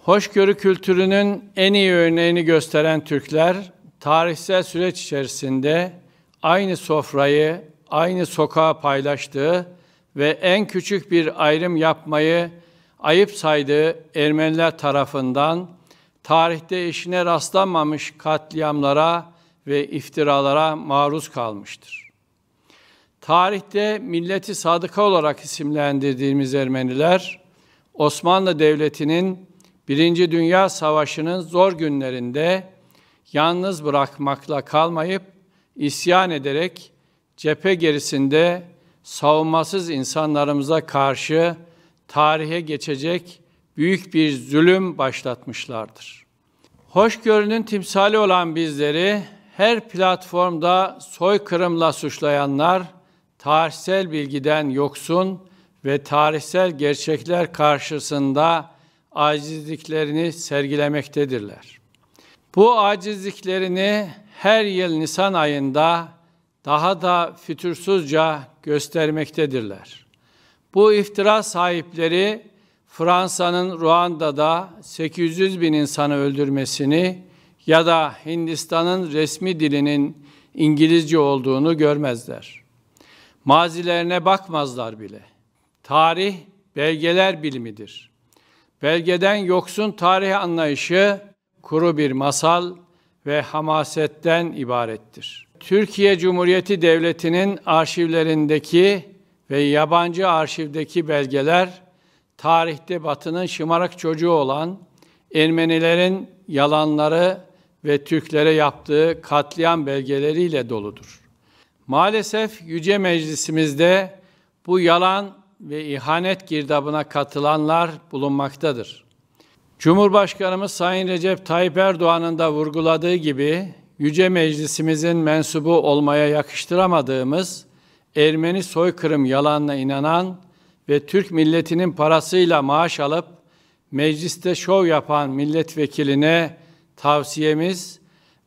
Hoşgörü kültürünün en iyi örneğini gösteren Türkler, tarihsel süreç içerisinde aynı sofrayı, aynı sokağı paylaştığı ve en küçük bir ayrım yapmayı ayıp saydığı Ermeniler tarafından tarihte eşine rastlanmamış katliamlara ve iftiralara maruz kalmıştır. Tarihte milleti sadıka olarak isimlendirdiğimiz Ermeniler, Osmanlı Devleti'nin Birinci Dünya Savaşı'nın zor günlerinde yalnız bırakmakla kalmayıp isyan ederek cephe gerisinde savunmasız insanlarımıza karşı tarihe geçecek büyük bir zulüm başlatmışlardır. Hoşgörünün timsali olan bizleri her platformda soykırımla suçlayanlar, tarihsel bilgiden yoksun ve tarihsel gerçekler karşısında acizliklerini sergilemektedirler. Bu acizliklerini her yıl Nisan ayında daha da fütursuzca göstermektedirler. Bu iftira sahipleri Fransa'nın Ruanda'da 800 bin insanı öldürmesini ya da Hindistan'ın resmi dilinin İngilizce olduğunu görmezler. Mazilerine bakmazlar bile. Tarih belgeler bilimidir. Belgeden yoksun tarih anlayışı kuru bir masal ve hamasetten ibarettir. Türkiye Cumhuriyeti Devleti'nin arşivlerindeki ve yabancı arşivdeki belgeler, tarihte Batı'nın şımarık çocuğu olan Ermenilerin yalanları ve Türklere yaptığı katliam belgeleriyle doludur. Maalesef Yüce Meclisimizde bu yalan ve ihanet girdabına katılanlar bulunmaktadır. Cumhurbaşkanımız Sayın Recep Tayyip Erdoğan'ın da vurguladığı gibi, Yüce Meclisimizin mensubu olmaya yakıştıramadığımız Ermeni soykırım yalanına inanan ve Türk milletinin parasıyla maaş alıp mecliste şov yapan milletvekiline tavsiyemiz,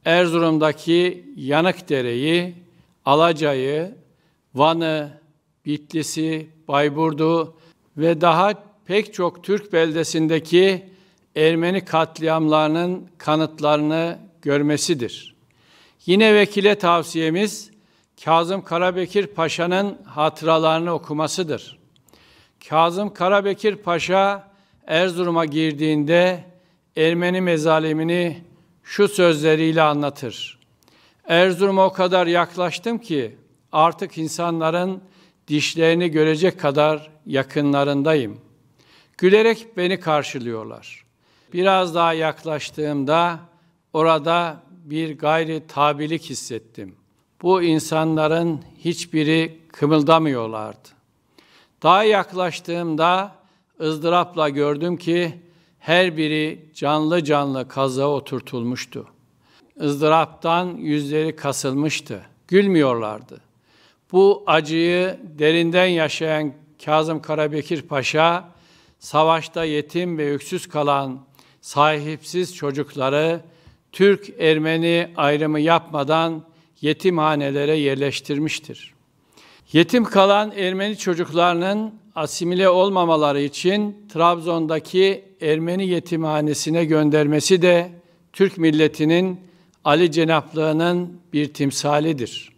Erzurum'daki Yanıkdere'yi, Alaca'yı, Van'ı, Bitlis'i, Bayburt'u ve daha pek çok Türk beldesindeki Ermeni katliamlarının kanıtlarını görmesidir. Yine vekile tavsiyemiz, Kazım Karabekir Paşa'nın hatıralarını okumasıdır. Kazım Karabekir Paşa Erzurum'a girdiğinde Ermeni mezalimini şu sözleriyle anlatır. Erzurum'a o kadar yaklaştım ki artık insanların dişlerini görecek kadar yakınlarındayım. Gülerek beni karşılıyorlar. Biraz daha yaklaştığımda orada bir gayri tabilik hissettim. Bu insanların hiçbiri kımıldamıyorlardı. Daha yaklaştığımda ızdırapla gördüm ki her biri canlı canlı kazığa oturtulmuştu. Izdıraptan yüzleri kasılmıştı. Gülmüyorlardı. Bu acıyı derinden yaşayan Kazım Karabekir Paşa, savaşta yetim ve öksüz kalan sahipsiz çocukları Türk-Ermeni ayrımı yapmadan yetimhanelere yerleştirmiştir. Yetim kalan Ermeni çocuklarının asimile olmamaları için Trabzon'daki Ermeni yetimhanesine göndermesi de Türk milletinin Ali Cenaplığı'nın bir timsalidir.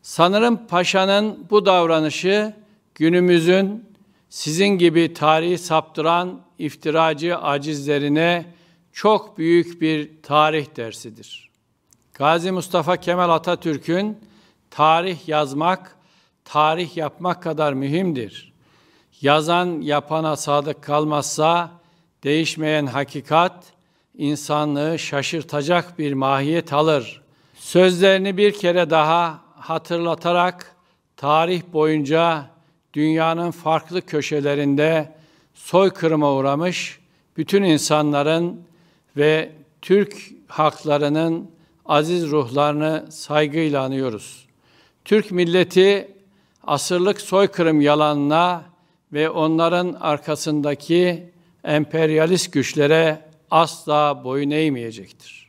Sanırım Paşa'nın bu davranışı günümüzün sizin gibi tarihi saptıran iftiracı acizlerine çok büyük bir tarih dersidir. Gazi Mustafa Kemal Atatürk'ün tarih yazmak, tarih yapmak kadar mühimdir. Yazan yapana sadık kalmazsa değişmeyen hakikat insanlığı şaşırtacak bir mahiyet alır. Sözlerini bir kere daha hatırlatarak tarih boyunca dünyanın farklı köşelerinde soykırıma uğramış bütün insanların ve Türk halklarının aziz ruhlarını saygıyla anıyoruz. Türk milleti asırlık soykırım yalanına ve onların arkasındaki emperyalist güçlere asla boyun eğmeyecektir.